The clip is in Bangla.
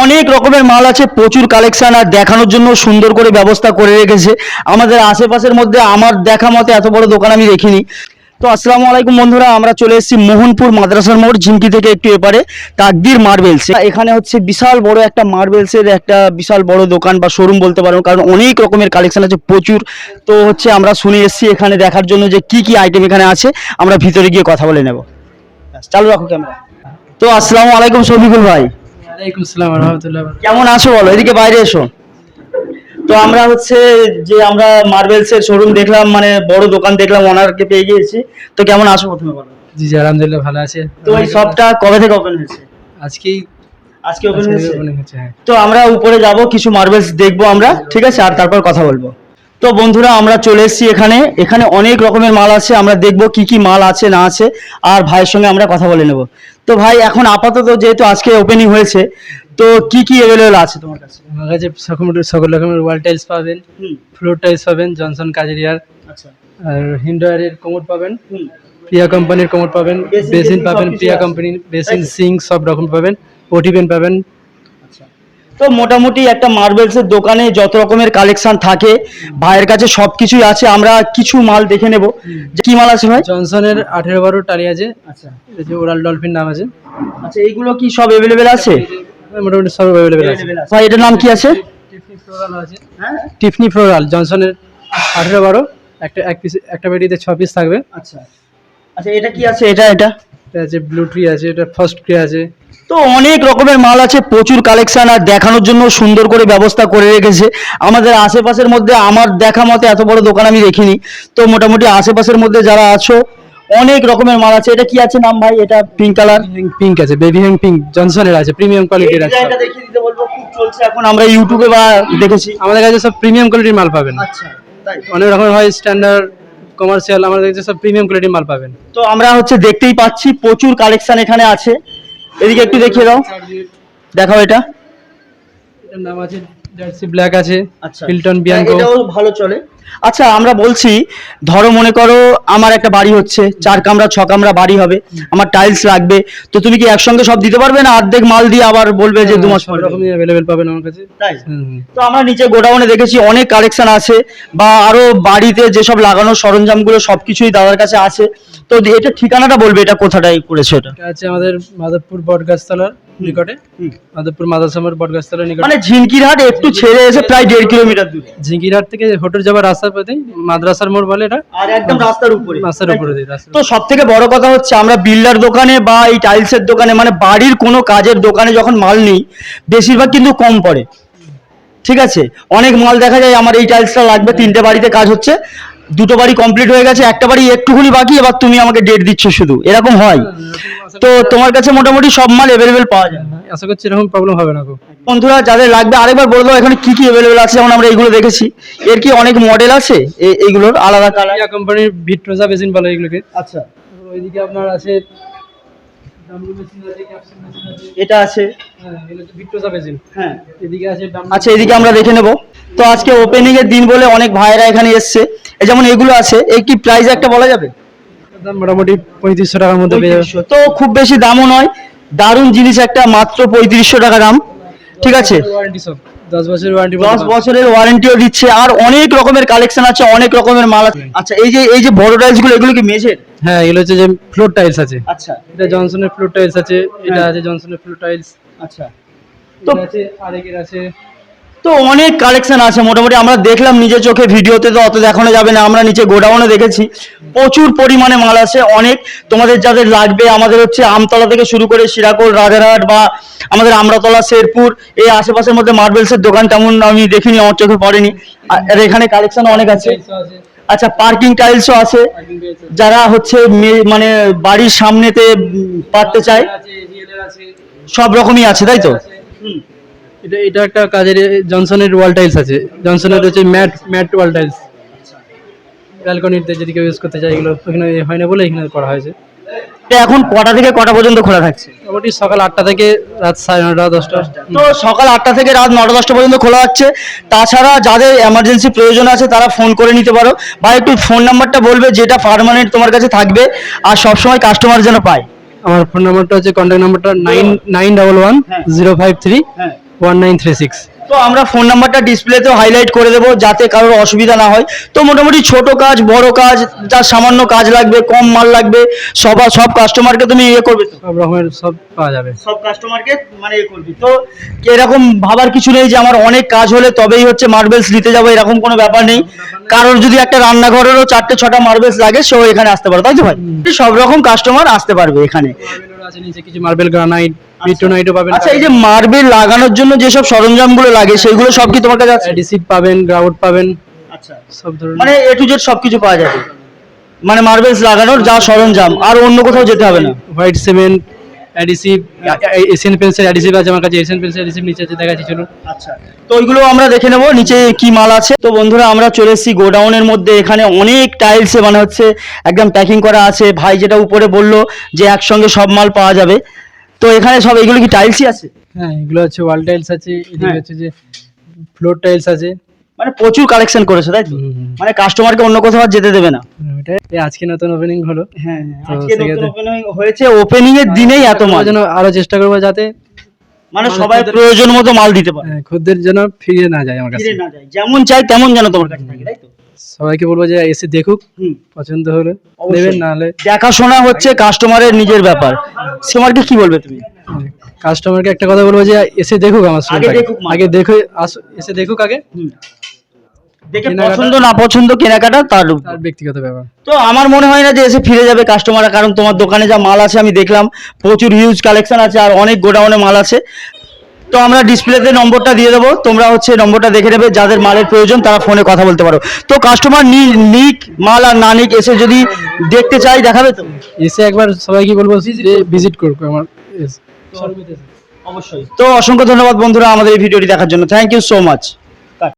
অনেক রকমের মাল আছে, প্রচুর কালেকশন, আর দেখানোর জন্য সুন্দর করে ব্যবস্থা করে রেখেছে আমাদের আশেপাশের মধ্যে। আমার দেখা মতে এত বড় দোকান আমি দেখিনি। তো আসসালামু আলাইকুম বন্ধুরা, আমরা চলে এসেছি মোহনপুর মাদ্রাসার মোড়, ঝিমকি থেকে একটু এপারে তাকদির মার্বেলস। এখানে হচ্ছে বিশাল বড় একটা মার্বেলসের একটা বিশাল বড় দোকান বা শোরুম বলতে পারো, কারণ অনেক রকমের কালেকশন আছে প্রচুর। তো হচ্ছে আমরা শুনে এসেছি এখানে দেখার জন্য যে কি কি আইটেম এখানে আছে। আমরা ভিতরে গিয়ে কথা বলে নেব। চালু রাখো ক্যামেরা। তো আসসালামু আলাইকুম শফিকুল ভাই। ওয়ালাইকুম আসসালাম ওয়া রাহমাতুল্লাহি ওয়া বারাকাতুহু। কেমন আছো বলো, এদিকে বাইরে এসো। তো আমরা হচ্ছে যে আমরা মার্বেলস এর শোরুম দেখলাম, মানে বড় দোকান দেখলাম, ওনারকে পেয়ে গিয়েছি। তো কেমন আছো প্রথমে বলো। জি জি আলহামদুলিল্লাহ ভালো আছে। তো এই শপটা কবে থেকে ওপেন হয়েছে? আজকেই আজকে ওপেন হয়েছে। ওপেনিং হচ্ছে, হ্যাঁ। তো আমরা উপরে যাব, কিছু মার্বেলস দেখবো আমরা, ঠিক আছে, আর তারপর কথা বলবো। তো বন্ধুরা আমরা চলে এসেছি এখানে। এখানে অনেক রকমের মাল আছে, আমরা দেখবো কি কি মাল আছে না আছে, আর ভাইয়ের সঙ্গে আমরা কথা বলে নেব। তো ভাই এখন আপাতত যেহেতু আজকে ওপেনিং হয়েছে, তো কি কি অ্যাভেলেবল আছে তোমার কাছে? আমার কাছে সকল রকমের ওয়াল টাইলস পাবেন, ফ্লোর টাইলস পাবেন, জনসন কাজেরিয়ার, আচ্ছা, আর হিন্ডওয়ারের কোমোড পাবেন, প্রিয়া কোম্পানির কোমোড পাবেন, বেসিন পাবেন, প্রিয়া কোম্পানির বেসিন, সিঙ্ক সব রকম পাবেন, ওটিপেন পাবেন। তো মোটামুটি একটা মার্বেলসের দোকানে যত রকমের কালেকশন থাকে ভাইয়ের কাছে সবকিছুই আছে। আমরা কিছু মাল দেখে নেব যে কি মাল আছে ভাই। জনসনের 18-12 টালি আছে, আচ্ছা এই যে ওরাল ডলফিন নাম আছে। আচ্ছা, এইগুলো কি সব অ্যাভেলেবেল আছে? মোটামুটি সব অ্যাভেলেবেল আছে। ভাই এটার নাম কি আছে? টিফনি ফ্লোরাল আছে, হ্যাঁ টিফনি ফ্লোরাল জনসনের 18-12, এক পিস, একটা পেটিতে 6 পিস থাকবে। আচ্ছা আচ্ছা, এটা কি আছে? এটা এটা আছে ব্লু ট্রি আছে, এটা ফার্স্ট ট্রি আছে। তো অনেক রকমের মাল আছে, প্রচুর কালেকশন, আর দেখানোর জন্য সুন্দর করে ব্যবস্থা করে রেখেছে আমাদের আশেপাশের মধ্যে। আমার দেখা মতে এত বড় দোকান আমি দেখিনি। তো মোটামুটি আশেপাশের মধ্যে যারা আছো অনেক রকমের মাল আছে। এটা কি আছে নাম ভাই? এটা পিঙ্ক কালার, পিঙ্ক আছে, বেবি হ্যাং পিঙ্ক জনসনের আছে, প্রিমিয়াম কোয়ালিটির আছে। এটা দেখিয়ে দিতে বলবো, খুব চলছে এখন, আমরা ইউটিউবে বা দেখেছি। আমাদের কাছে সব প্রিমিয়াম কোয়ালিটির মাল পাবেন। আচ্ছা, তাই? অনেক রকমের হয়, স্ট্যান্ডার্ড, কমার্শিয়াল, আমাদের কাছে সব প্রিমিয়াম কোয়ালিটির মাল পাবেন। তো আমরা হচ্ছে দেখতেই পাচ্ছি প্রচুর কালেকশন এখানে আছে। এদিকে একটু দেখিয়ে দাও, দেখাও এটা। এটার নাম আছে জার্সি ব্ল্যাক আছে, আচ্ছা, হিলটন বিয়াঙ্কো, এটাও ভালো চলে। আচ্ছা আমরা বলছি, ধরো মনে করো আমার একটা বাড়ি হচ্ছে, 4 কামরা 6 কামরা বাড়ি হবে, আমার টাইলস লাগবে, তো তুমি কি একসঙ্গে সব দিতে পারবে না অর্ধেক মাল দিয়ে আবার বলবে যে 2 মাস সব পরে? রকমই अवेलेबल পাবেন আমার কাছে, তাই? তো আমরা নিচে গোডাউনে দেখেছি অনেক কালেকশন আছে, বা আরো বাড়িতে যেসব লাগানোর সরঞ্জামগুলো সবকিছুই দাদার কাছে আছে। তো এটা ঠিকানাটা বলবে, এটা কোথাটাই করেছে এটা? এটা আছে আমাদের মাধবপুর বটগাছতলার নিকটে, মাধবপুর মাদ্রাসার বটগাছতলার নিকটে, মানে ঝিনকিরহাট একটু ছেড়ে এসে প্রায় 1.5 কিলোমিটার দূরে। ঝিঙ্গিরহাট থেকে হোটেল যাবার রাস্তার পথে মাদ্রাসার মোড় বলে এটা, আর একদম রাস্তার উপরে। রাস্তার উপরে দিয়ে রাস্তা। তো সব থেকে বড় কথা হচ্ছে আমরা বিল্ডার দোকানে বা এই টাইলসের দোকানে, মানে বাড়ির কোনো কাজের দোকানে যখন মাল নিই বেশিরভাগ কিন্তু কম পড়ে, ঠিক আছে? অনেক মাল দেখা যায় আমার এই টাইলসটা লাগবে, 3টে বাড়িতে কাজ হচ্ছে, 2টো বাড়ি কমপ্লিট হয়ে গেছে, একটা বাড়ি একটুখানি বাকি, এবার তুমি আমাকে ডেট দিচ্ছ শুধু, এরকম হয়। তো তোমার কাছে মোটামুটি সব মাল অ্যাভেলেবেল পাওয়া যায়? আশা করছি এরকম প্রবলেম হবে না। বন্ধুরা যাদের লাগবে আরেকবার বলে দাও এখানে কি কি অ্যাভেলেবেল আছে। যেমন আমরা এইগুলো দেখেছি, এর কি অনেক মডেল আছে এইগুলোর আলাদা কালার? প্রিয়া কোম্পানির ভিট্রোজা বেসিন বলে এগুলোকে। আচ্ছা, ওইদিকে আপনার আছে ডাব্লিউ মেশিন আছে, ক্যাপসুল মেশিন আছে, এটা আছে, হ্যাঁ এগুলো তো ভিট্রোজা বেসিন। হ্যাঁ এদিকে আছে আচ্ছা, এদিকে আমরা দেখে নেব। তো আজকে ওপেনিং এর দিন বলে অনেক ভাইরা এখানে এসছে। এই যেমন এগুলো আছে, এই কি প্রাইস একটা বলা যাবে? দাম মোটামুটি 3500 টাকার মধ্যে পেয়ে যাবেন। 3500, তো খুব বেশি দামও নয়, দারুণ জিনিস একটা, মাত্র 3500 টাকা দাম, ঠিক আছে? ওয়ারেন্টি সব 10 বছরের ওয়ারেন্টি, 10 বছরের ওয়ারেন্টিও দিচ্ছে, আর অনেক রকমের কালেকশন আছে, অনেক রকমের মাল আছে। আচ্ছা, এই যে বড় টাইলস গুলো, এগুলো কি মেঝের? হ্যাঁ এগুলো হচ্ছে যে ফ্লোর টাইলস আছে। আচ্ছা, এটা জনসনের ফ্লোর টাইলস আছে, এটা আছে জনসনের ফ্লোর টাইলস। আচ্ছা, তো আছে আরেকের আছে। তো অনেক কালেকশন আছে মোটামুটি, আমরা দেখলাম নিজের চোখে, ভিডিওতে তো অত দেখানো যাবে না, আমরা নিচে গোডাউনে দেখেছি প্রচুর পরিমাণে মাল আছে অনেক। তোমাদের যাদের লাগবে, আমাদের হচ্ছে আমতলা থেকে শুরু করে শিরাকোল, রাজারহাট, বা আমাদের আমরাতলা, শেরপুর, এই আশেপাশের মধ্যে মার্বেলসের দোকান তেমন আমি দেখিনি, আমার চোখে পড়েনি। আর এখানে কালেকশন অনেক আছে। আচ্ছা, পার্কিং টাইলসও আছে, যারা হচ্ছে মানে বাড়ির সামনেতে পাততে চায়, সব রকমই আছে, তাই তো? এটা একটা কাজের জনসনের ওয়াল টাইলস আছে, জনসনের হচ্ছে ম্যাট ওয়াল টাইলস, ব্যালকনিতে যদি কেউ ইউজ করতে চায়, এগুলো এখানে হয় না বলে এখানে করা হয়েছে। এখন কটা থেকে কটা পর্যন্ত খোলা থাকছে? মোটামুটি সকাল 8টা থেকে রাত 9:30 10টা। তো সকাল 8টা থেকে রাত 9টা 10টা পর্যন্ত খোলা হচ্ছে। তাছাড়া যাদের এমার্জেন্সি প্রয়োজন আছে তারা ফোন করে নিতে পারো, বা একটু ফোন নাম্বারটা বলবে যেটা পার্মানেন্ট তোমার কাছে থাকবে আর সবসময় কাস্টমার যেন পায়। আমার ফোন নাম্বারটা হচ্ছে, কন্ট্যাক্ট নাম্বারটা 9110531936। তো আমরা ফোন নাম্বারটা ডিসপ্লেতে হাইলাইট করে দেবো যাতে কারোর অসুবিধা না হয়। তো মোটামুটি ছোট কাজ বড় কাজ, যার সামান্য কাজ লাগবে, কম মাল লাগবে, সব কাস্টমারকে তুমি ইয়ে করবে তো? সব রকমের সব পাওয়া যাবে। সব কাস্টমারকে মানে ইয়ে করবি তো? এরকম ভাবার কিছু নেই যে আমার অনেক কাজ হলে তবেই হচ্ছে মার্বেলস নিতে যাবো, এরকম কোনো ব্যাপার নেই। কারোর যদি একটা রান্নাঘরেরও 4-6টা মার্বেলস লাগে, সেও এখানে আসতে পারে, তাই তো ভাই? সব রকম কাস্টমার আসতে পারবে এখানে। মার্বেলেরও আছে নিচে কিছু, মার্বেল গ্রানাইট, পিটোনাইটও পাবেন। আচ্ছা, এই যে মার্বেল লাগানোর জন্য যেসব সরঞ্জামগুলো লাগে সেগুলো সব কি তোমার কাছে আছে? অ্যাডিসিভ পাবেন, গ্রাউট পাবেন, আচ্ছা, সব ধরনের। মানে এ টু জেড সবকিছু পাওয়া যাবে, মানে মার্বেলস লাগানোর যা সরঞ্জাম, আর অন্য কোথাও যেতে হবে না। White cement, adhesive, Asian pencil adhesive আছে আমার কাছে, এশিয়ান পেন্সিল অ্যাডিসিভ নিচে আছে, দেখাচ্ছি চলুন। আচ্ছা, তো ওইগুলো আমরা দেখে নেবো নিচে কি মাল আছে। তো বন্ধুরা, আমরা চলে এসেছি গোডাউনের মধ্যে। এখানে অনেক টাইলস মানে হচ্ছে একদম প্যাকিং করা আছে। ভাই যেটা উপরে বললো যে একসঙ্গে সব মাল পাওয়া যাবে, তো এখানে সব এগুলো কি টাইলসই আছে? হ্যাঁ, এগুলো হচ্ছে ওয়াল টাইলস আছে, এদিকে হ্যাঁ। হচ্ছে যে ফ্লোর টাইলস আছে। মানে প্রচুর কালেকশন করেছে, তাই তো? হুম, হুম। মানে কাস্টমারকে অন্য কোথাও আর যেতে দেবে না। ওইটাই আজকে নতুন ওপেনিং হলো। হ্যাঁ, তো আজকে নতুন সেক্ষেত্রে- ওপেনিং হয়েছে, ওপেনিং এর দিনেই এত মাল। আমরা যেন আরো চেষ্টা করবো যাতে মানে সবাই প্রয়োজন মতো মাল দিতে পারে, খদ্দের যেন ফিরে না যায় আমার কাছে। ফিরে না যায়, যেমন চাই তেমন যেন তোমার কাছে থাকে, তাই তো? সবাইকে বলবো যে এসে দেখুক, হুম। পছন্দ হলে অবশ্যই। নেবেন, না হলে দেখাশোনা হচ্ছে কাস্টমারের নিজের ব্যাপার। সীমারকে কি বলবে তুমি? কাস্টমারকে একটা কথা বলবো যে এসে দেখুক আমার আগে শোরুমটাকে। দেখুক মাল। আগে দেখে এসে দেখুক আগে, দেখে কেনাকাটা- পছন্দ না পছন্দ কেনাকাটা তার উপর। তার ব্যক্তিগত ব্যাপার। তো আমার মনে হয় না যে এসে ফিরে যাবে কাস্টমাররা, কারণ তোমার দোকানে যা মাল আছে আমি দেখলাম, প্রচুর হিউজ কালেকশন আছে আর অনেক গোডাউনে মাল আছে। তো আমরা ডিসপ্লেতে নম্বরটা দিয়ে দেবো, তোমরা হচ্ছে নম্বরটা দেখে নেবে, যাদের মালের প্রয়োজন তারা ফোনে কথা বলতে পারো। তো কাস্টমার নিক মাল আর না নিক, এসে যদি দেখতে চাই দেখাবে তো? এসে একবার সবাইকে বলবো যে ভিজিট করুক আমার শোরুমে। অবশ্যই। তো অসংখ্য ধন্যবাদ বন্ধুরা আমাদের এই ভিডিওটি দেখার জন্য। Thank you so much.